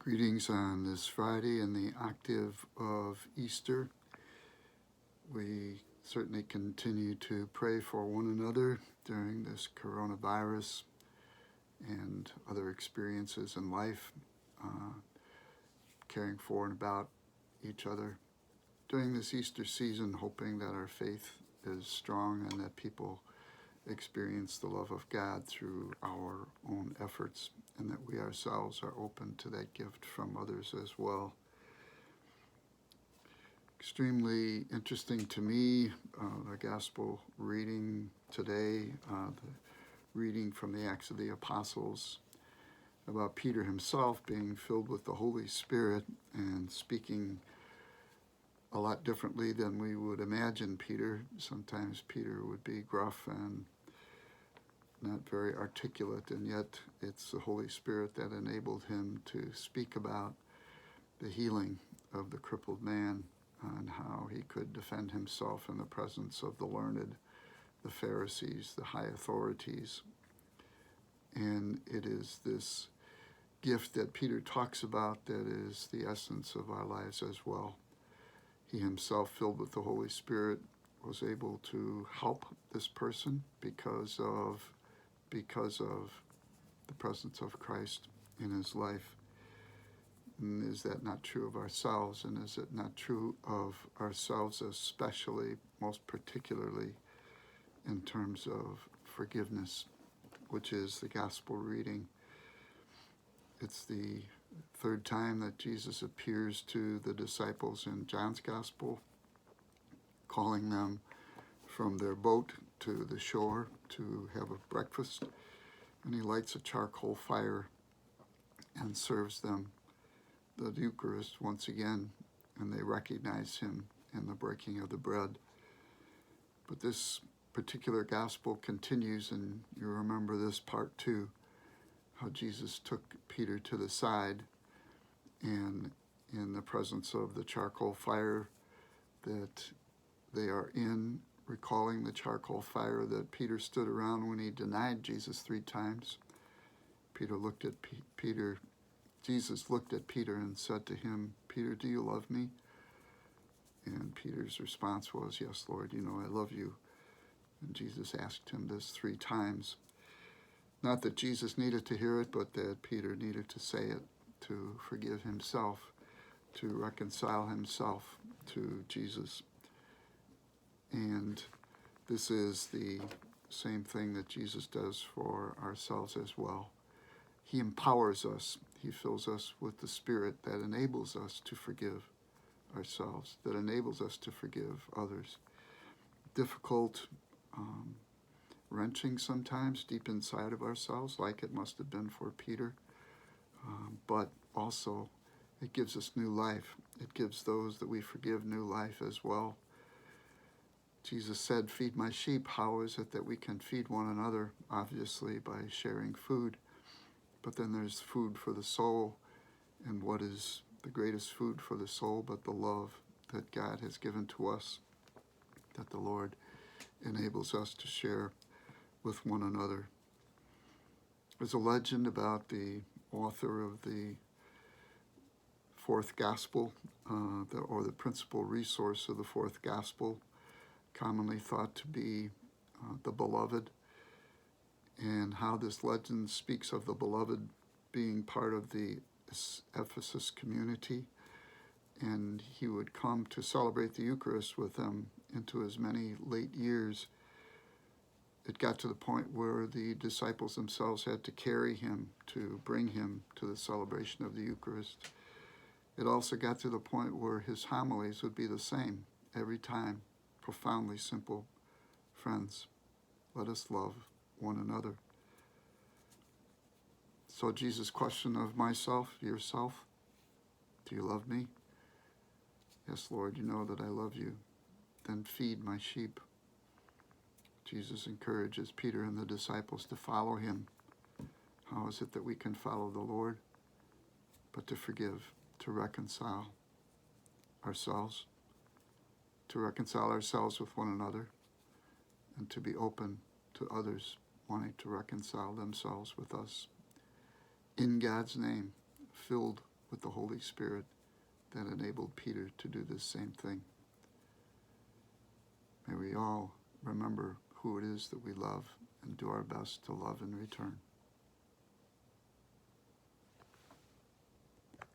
Greetings on this Friday in the octave of Easter. We certainly continue to pray for one another during this coronavirus and other experiences in life, caring for and about each other during this Easter season, hoping that our faith is strong and that people experience the love of God through our own efforts, and that we ourselves are open to that gift from others as well. Extremely interesting to me, the gospel reading today, the reading from the Acts of the Apostles about Peter himself being filled with the Holy Spirit and speaking a lot differently than we would imagine Peter. Sometimes Peter would be gruff and not very articulate, and yet it's the Holy Spirit that enabled him to speak about the healing of the crippled man and how he could defend himself in the presence of the learned, the Pharisees, the high authorities. And it is this gift that Peter talks about that is the essence of our lives as well. He himself, filled with the Holy Spirit, was able to help this person because of the presence of Christ in his life. And is that not true of ourselves? And is it not true of ourselves, especially, most particularly, in terms of forgiveness, which is the gospel reading? It's the third time that Jesus appears to the disciples in John's gospel, calling them from their boat to the shore to have a breakfast. And he lights a charcoal fire and serves them the Eucharist once again, and they recognize him in the breaking of the bread. But this particular gospel continues, and you remember this part too, how Jesus took Peter to the side, and in the presence of the charcoal fire that they are in, recalling the charcoal fire that Peter stood around when he denied Jesus 3 times. Jesus looked at Peter and said to him, "Peter, do you love me?" And Peter's response was, "Yes, Lord, you know I love you." And Jesus asked him this 3 times. Not that Jesus needed to hear it, but that Peter needed to say it to forgive himself, to reconcile himself to Jesus. And this is the same thing that Jesus does for ourselves as well. He empowers us. He fills us with the Spirit that enables us to forgive ourselves, that enables us to forgive others. Difficult, wrenching sometimes deep inside of ourselves, like it must have been for Peter. But also, it gives us new life. It gives those that we forgive new life as well. Jesus said, "Feed my sheep." How is it that we can feed one another? Obviously, by sharing food. But then there's food for the soul. And what is the greatest food for the soul but the love that God has given to us, that the Lord enables us to share with one another? There's a legend about the author of the 4th Gospel, or the principal resource of the 4th Gospel, commonly thought to be the Beloved, and how this legend speaks of the Beloved being part of the Ephesus community, and he would come to celebrate the Eucharist with them into his many late years. It got to the point where the disciples themselves had to carry him to bring him to the celebration of the Eucharist. It also got to the point where his homilies would be the same every time, profoundly simple. Friends, let us love one another. So Jesus' question of myself, yourself, do you love me? Yes, Lord, you know that I love you. Then feed my sheep. Jesus encourages Peter and the disciples to follow him. How is it that we can follow the Lord? But to forgive, to reconcile ourselves with one another, and to be open to others wanting to reconcile themselves with us. In God's name, filled with the Holy Spirit that enabled Peter to do this same thing. May we all remember who it is that we love and do our best to love in return.